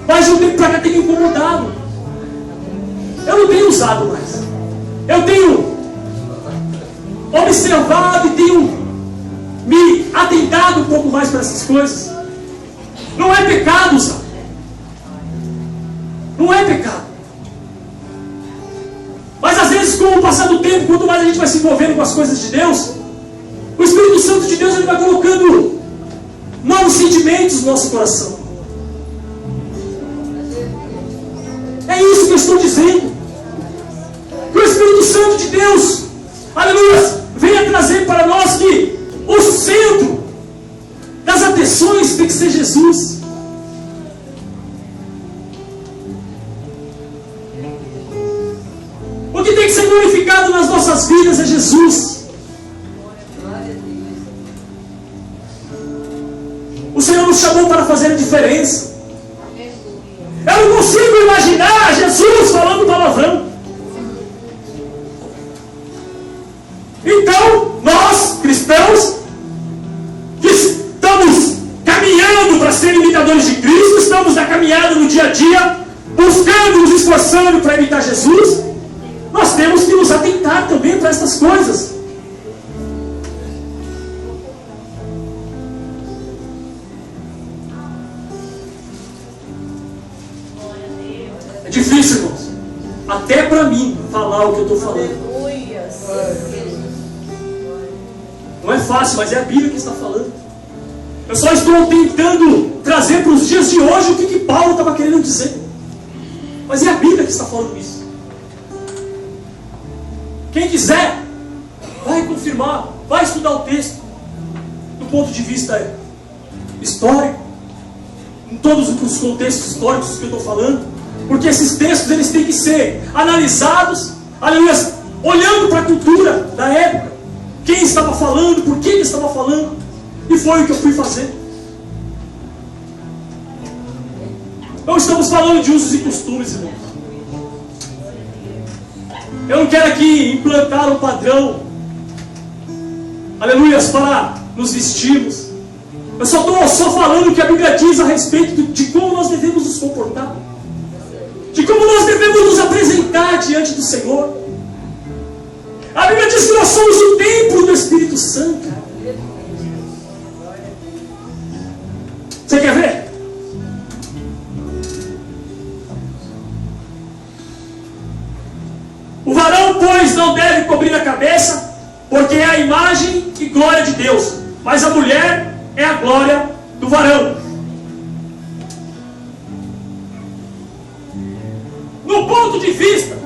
S2: Mas de um tempo para cá tem me incomodado. Eu não tenho usado mais. Eu tenho observado e tenho me atentado um pouco mais para essas coisas. Não é pecado usar. Não é pecado. Mas às vezes, com o passar do tempo, quanto mais a gente vai se envolvendo com as coisas de Deus, o Espírito Santo de Deus ele vai colocando novos sentimentos no nosso coração. É isso que eu estou dizendo. Que o Espírito Santo de Deus, aleluia, venha trazer para nós que o centro das atenções tem que ser Jesus. O que tem que ser glorificado nas nossas vidas é Jesus. O Senhor nos chamou para fazer a diferença. Eu não consigo imaginar Jesus falando palavrão. Então, nós, cristãos, que estamos caminhando para ser imitadores de Cristo, estamos na caminhada no dia a dia, buscando, nos esforçando para imitar Jesus, nós temos que nos atentar também para essas coisas. É difícil, irmãos, até para mim falar o que eu estou falando. Não é fácil, mas é a Bíblia que está falando. Eu só estou tentando trazer para os dias de hoje o que Paulo estava querendo dizer. Mas é a Bíblia que está falando isso. Quem quiser, vai confirmar, vai estudar o texto do ponto de vista histórico, em todos os contextos históricos que eu estou falando, porque esses textos eles têm que ser analisados, aleluia, olhando para a cultura da época, quem estava falando, por que ele estava falando, e foi o que eu fui fazer. Não estamos falando de usos e costumes, irmãos. Eu não quero aqui implantar um padrão, aleluia, para nos vestirmos. Eu só estou falando o que a Bíblia diz a respeito de como nós devemos nos comportar, de como nós devemos nos apresentar diante do Senhor. A Bíblia diz que nós somos o templo do Espírito Santo. Você quer ver? O varão, pois, não deve cobrir a cabeça, porque é a imagem e glória de Deus, mas a mulher é a glória do varão. No ponto de vista,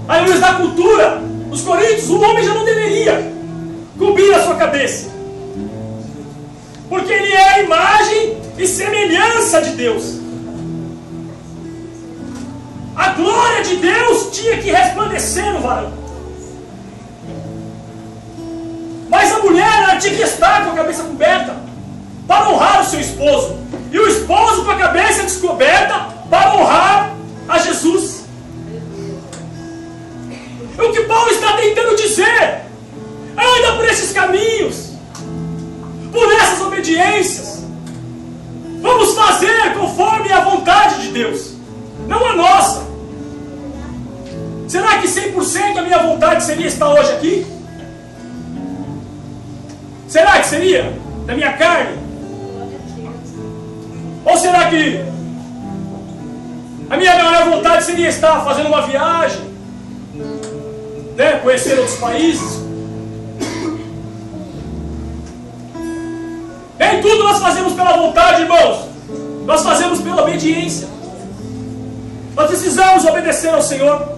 S2: à luz da cultura, os coríntios, o homem já não deveria cobrir a sua cabeça, porque ele é a imagem e semelhança de Deus. A glória de Deus tinha que resplandecer no varão, mas a mulher ela tinha que estar com a cabeça coberta para honrar o seu esposo, e o esposo com a cabeça descoberta para honrar a Jesus. O que Paulo está tentando dizer, anda por esses caminhos, por essas obediências, Deus, não a nossa. Será que 100% a minha vontade seria estar hoje aqui? Será que seria? Da minha carne? Ou será que a minha maior vontade seria estar fazendo uma viagem, né? Conhecer outros países? Nem tudo nós fazemos pela vontade, irmãos. Nós fazemos pela obediência. Nós precisamos obedecer ao Senhor.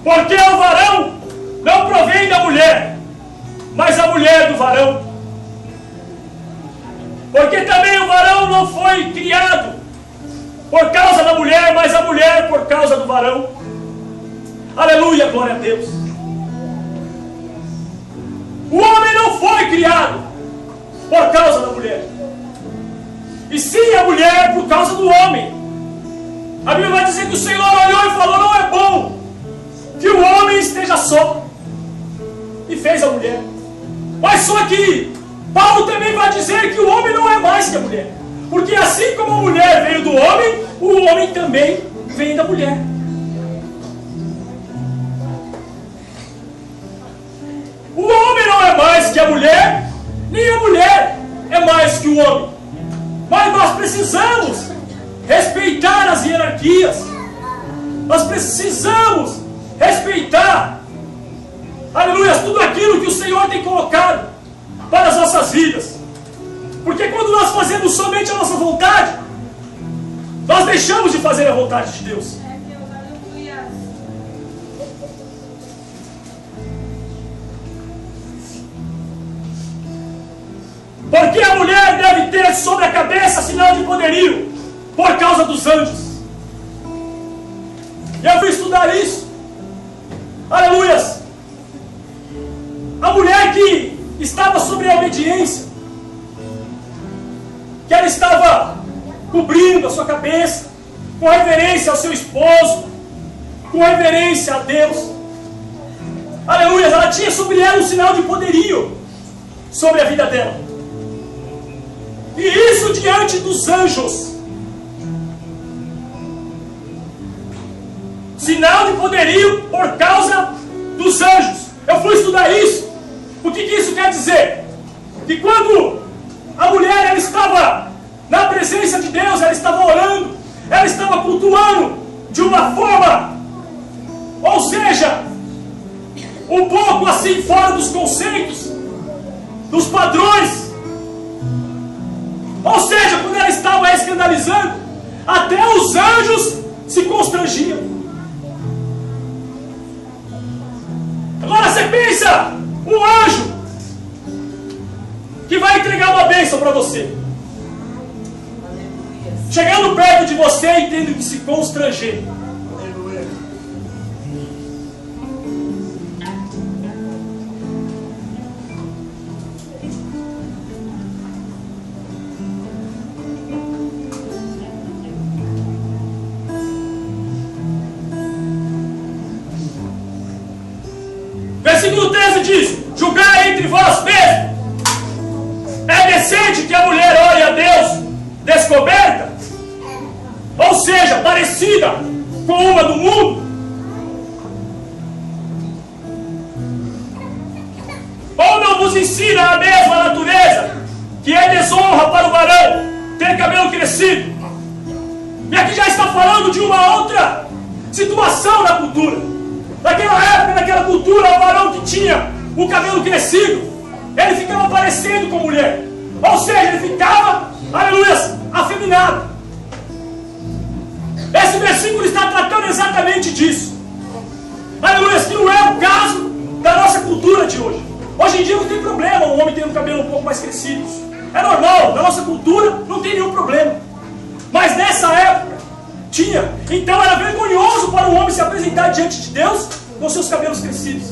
S2: Porque o varão não provém da mulher, mas a mulher do varão. Porque também o varão não foi criado por causa da mulher, mas a mulher por causa do varão. Aleluia, glória a Deus. O homem não foi criado por causa da mulher, e sim a mulher por causa do homem. A Bíblia vai dizer que o Senhor olhou e falou: não é bom que o homem esteja só, e fez a mulher. Mas só que Paulo também vai dizer que o homem não é mais que a mulher, porque assim como a mulher veio do homem, o homem também vem da mulher. O homem não é mais que a mulher, nem a mulher é mais que o homem. Mas nós precisamos respeitar as hierarquias. Nós precisamos respeitar, aleluia, tudo aquilo que o Senhor tem colocado para as nossas vidas. Porque quando nós fazemos somente a nossa vontade, nós deixamos de fazer a vontade de Deus. Porque a mulher deve ter sobre a cabeça sinal de poderio, por causa dos anjos. Eu fui estudar isso. Aleluias. A mulher que estava sobre a obediência, que ela estava cobrindo a sua cabeça, com reverência ao seu esposo, com reverência a Deus. Aleluia, ela tinha sobre ela um sinal de poderio sobre a vida dela. E isso diante dos anjos. Sinal de poderio por causa dos anjos. Eu fui estudar isso. O que isso quer dizer? Que quando a mulher ela estava na presença de Deus, ela estava orando, ela estava cultuando de uma forma, ou seja, um pouco assim fora dos conceitos, dos padrões. Ou seja, quando ela estava escandalizando, até os anjos se constrangiam. Agora você pensa, um anjo que vai entregar uma bênção para você, chegando perto de você e tendo que se constranger. Versículo 13 diz: julgai entre vós mesmos. É decente que a mulher ore a Deus descoberta? Ou seja, parecida com uma do mundo? Ou não vos ensina a mesma natureza que é desonra para o varão ter cabelo crescido? E aqui já está falando de uma outra situação na cultura. Naquela época, naquela cultura, o varão que tinha o cabelo crescido, ele ficava parecendo com mulher. Ou seja, ele ficava, aleluia, afeminado. Esse versículo está tratando exatamente disso. Aleluia, que não é o caso da nossa cultura de hoje. Hoje em dia não tem problema o homem ter um cabelo um pouco mais crescido. É normal, na nossa cultura não tem nenhum problema. Mas nessa época tinha. Então era vergonhoso para o homem se apresentar diante de Deus com seus cabelos crescidos.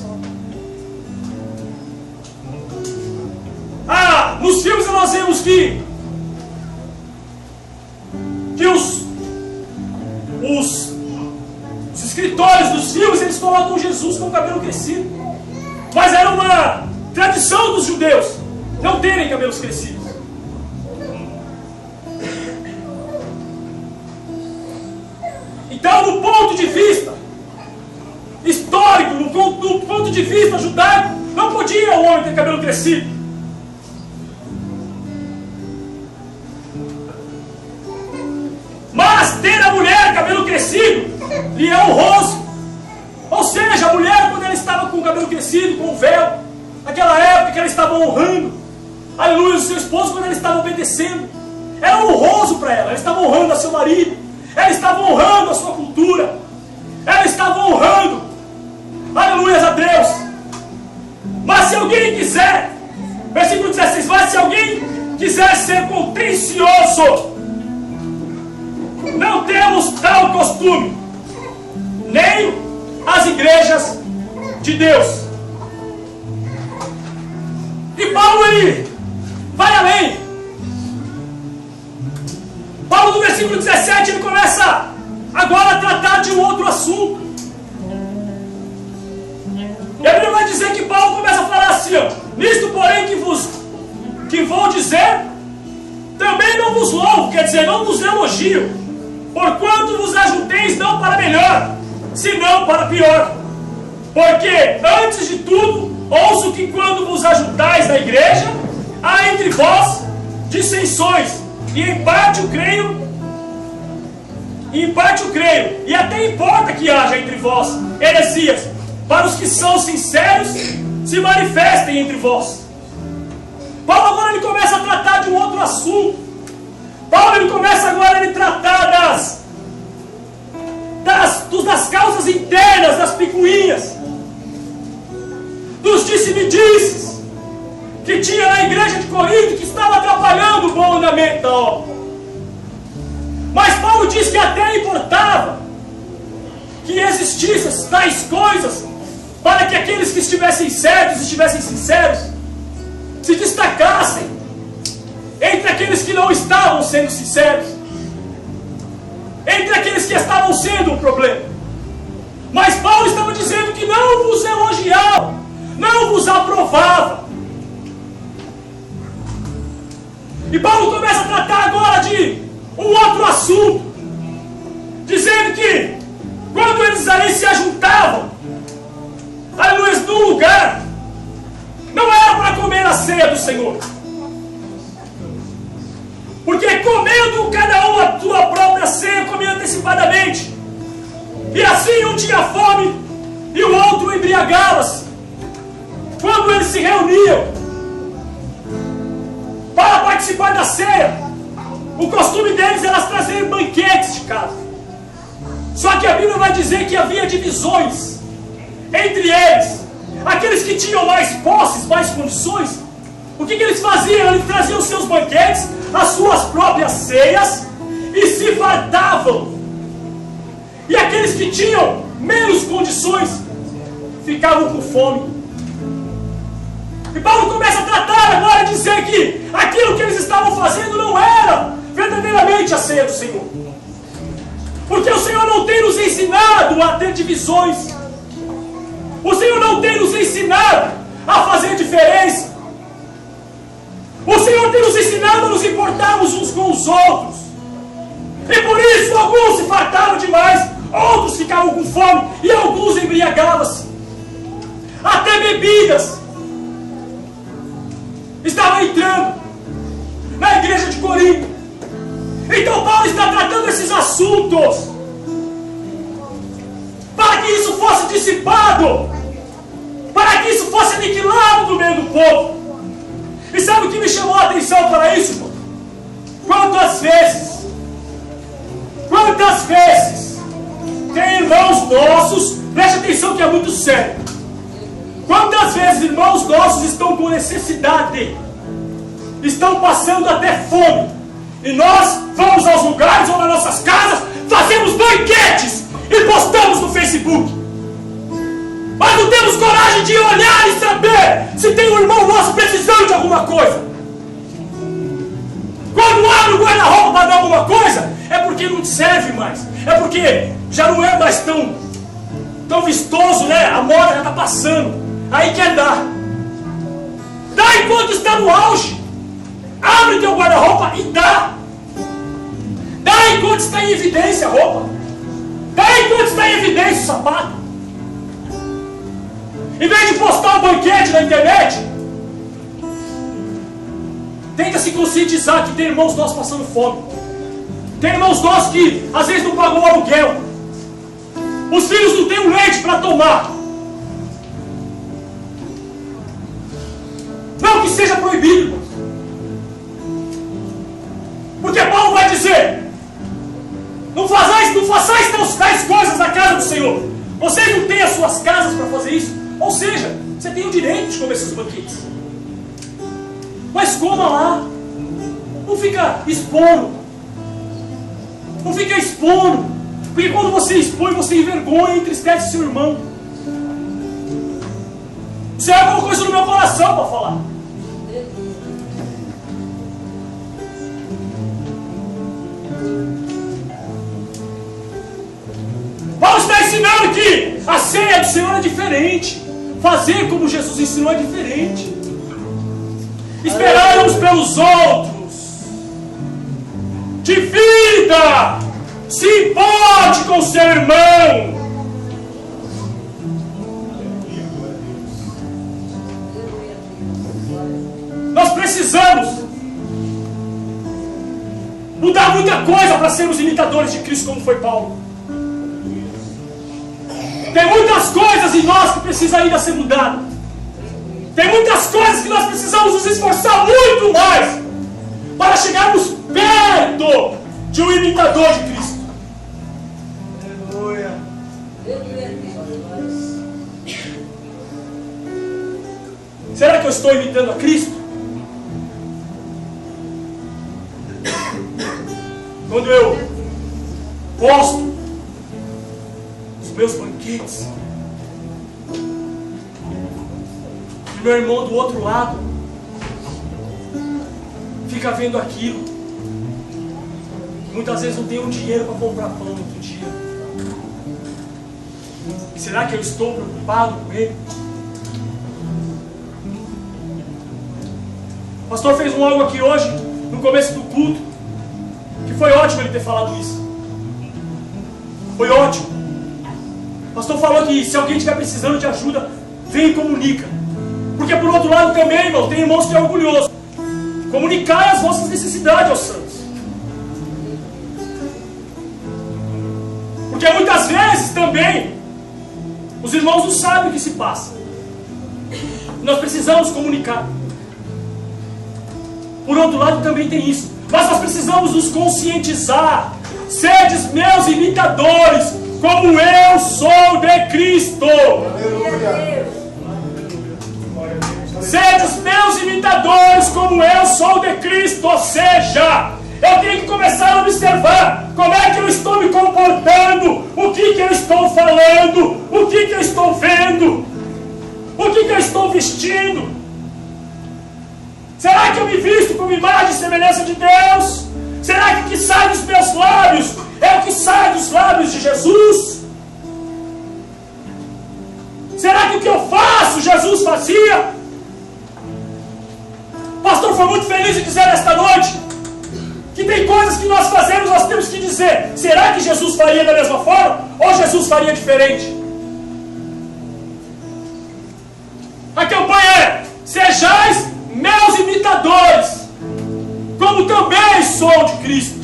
S2: Nos filmes nós vemos que os escritores dos filmes, eles colocam Jesus com o cabelo crescido. Mas era uma tradição dos judeus não terem cabelos crescidos. Então, no ponto de vista histórico, no ponto de vista judaico, não podia o homem ter cabelo crescido. Mas ter a mulher cabelo crescido lhe é honroso. Ou seja, a mulher, quando ela estava com o cabelo crescido, com o véu, naquela época que ela estava honrando, aleluia, o seu esposo, quando ela estava obedecendo, era honroso para ela. Ela estava honrando a seu marido, ela estava honrando a sua cultura, ela estava honrando, aleluia, a Deus. Mas se alguém quiser, versículo 16, mas se alguém quiser ser contencioso, não temos tal costume, nem as igrejas de Deus. E Paulo, ele vai além. Paulo, no versículo 17, ele começa agora a tratar de um outro assunto. E a Bíblia vai dizer que Paulo começa a falar assim, ó, nisto, porém, que vou dizer, também não vos louvo, quer dizer, não vos elogio, porquanto vos ajunteis não para melhor, senão para pior. Porque, antes de tudo, ouço que quando vos ajuntais na igreja, há entre vós dissensões, e em parte o creio, e até importa que haja entre vós heresias, para os que são sinceros, se manifestem entre vós. Paulo agora ele começa a tratar de um outro assunto. Paulo ele começa agora a tratar das causas internas, das picuinhas, dos disse-me-disses que tinha na igreja de Corinto, que estava atrapalhando o bom andamento da obra. Mas Paulo diz que até importava que existissem tais coisas para que aqueles que estivessem certos, estivessem sinceros, se destacassem entre aqueles que não estavam sendo sinceros, entre aqueles que estavam sendo um problema. Mas Paulo estava dizendo que não vos elogiava, não vos aprovava. E Paulo começa a tratar agora de um outro assunto, dizendo que quando eles ali se ajuntavam, aleluia, num lugar, não era para comer a ceia do Senhor. Porque comendo cada um a sua própria ceia, comia antecipadamente. E assim um tinha fome e o outro embriagava-se. Quando eles se reuniam para participar da ceia, o costume deles era trazer banquetes de casa. Só que a Bíblia vai dizer que havia divisões entre eles. Aqueles que tinham mais posses, mais condições, o que eles faziam? Eles traziam os seus banquetes, as suas próprias ceias, e se fartavam. E aqueles que tinham menos condições ficavam com fome. E Paulo começa a tratar agora, a dizer que aquilo que eles estavam fazendo não era verdadeiramente a ceia do Senhor. Porque o Senhor não tem nos ensinado a ter divisões. O Senhor não tem nos ensinado a fazer diferença. O Senhor tem nos ensinado a nos importarmos uns com os outros. E por isso alguns se fartavam demais, outros ficavam com fome e alguns embriagavam-se. Até bebidas estavam entrando na igreja de Corinto. Então Paulo está tratando esses assuntos para que isso fosse dissipado, para que isso fosse aniquilado do meio do povo. E sabe o que me chamou a atenção para isso, irmão? Quantas vezes tem irmãos nossos, preste atenção que é muito sério. Quantas vezes irmãos nossos estão com necessidade, estão passando até fome, e nós vamos aos lugares ou nas nossas casas, fazemos banquetes e postamos no Facebook. Mas não temos coragem de olhar e saber se tem um irmão nosso precisando de alguma coisa. Quando abre o guarda-roupa para dar alguma coisa, é porque não serve mais. É porque já não é mais tão tão vistoso, né? A moda já está passando. Aí quer dar. Dá enquanto está no auge. Abre teu guarda-roupa e dá. Dá enquanto está em evidência a roupa. Dá enquanto está em evidência o sapato. Em vez de postar um banquete na internet, tenta se conscientizar que tem irmãos nossos passando fome. Tem irmãos nossos que às vezes não pagam o aluguel. Os filhos não têm um leite para tomar. Não que seja proibido, irmãos. Porque Paulo vai dizer: não façais tais coisas na casa do Senhor. Vocês não têm as suas casas para fazer isso. Ou seja, você tem o direito de comer esses banquetes. Mas coma lá. Não fica expondo. Não fica expondo. Porque quando você expõe, você envergonha e entristece seu irmão. Isso é alguma coisa no meu coração para falar. Paulo está ensinando que a ceia do Senhor é diferente. Fazer como Jesus ensinou é diferente. Esperar uns pelos outros. Divida. Se importe com seu irmão. Nós precisamos mudar muita coisa para sermos imitadores de Cristo, como foi Paulo. Tem muitas coisas em nós que precisam ainda ser mudadas. Tem muitas coisas que nós precisamos nos esforçar muito mais para chegarmos perto de um imitador de Cristo.
S5: Aleluia.
S2: Será que eu estou imitando a Cristo? Quando eu posto os meus banquetes, e meu irmão do outro lado fica vendo aquilo, muitas vezes não tem um dinheiro para comprar pão no outro dia. Será que eu estou preocupado com ele? O pastor fez um algo aqui hoje, no começo do culto, que foi ótimo ele ter falado isso. Foi ótimo. O pastor falou que se alguém estiver precisando de ajuda, vem e comunica. Porque por outro lado também, irmão, tem irmãos que é orgulhoso. Comunicai as vossas necessidades aos santos. Porque muitas vezes também os irmãos não sabem o que se passa. Nós precisamos comunicar. Por outro lado também tem isso. Mas nós precisamos nos conscientizar. Sedes meus imitadores, como eu sou de Cristo.
S5: Aleluia.
S2: Sedes meus imitadores, como eu sou de Cristo. Ou seja, eu tenho que começar a observar como é que eu estou me comportando, o que eu estou falando, o que eu estou vendo, o que eu estou vestindo. Será que eu me visto como imagem e semelhança de Deus? Será que o que sai dos meus lábios é o que sai dos lábios de Jesus? Será que o que eu faço, Jesus fazia? O pastor foi muito feliz em dizer esta noite que tem coisas que nós fazemos, nós temos que dizer: será que Jesus faria da mesma forma? Ou Jesus faria diferente? A campanha é: sejais meus imitadores, como também sou de Cristo.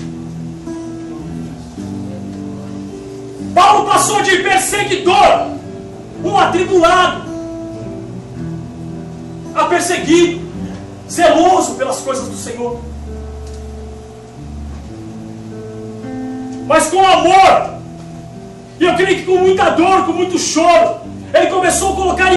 S2: Paulo passou de perseguidor, um atribulado, a perseguido, zeloso pelas coisas do Senhor. Mas com amor, e eu creio que com muita dor, com muito choro, ele começou a colocar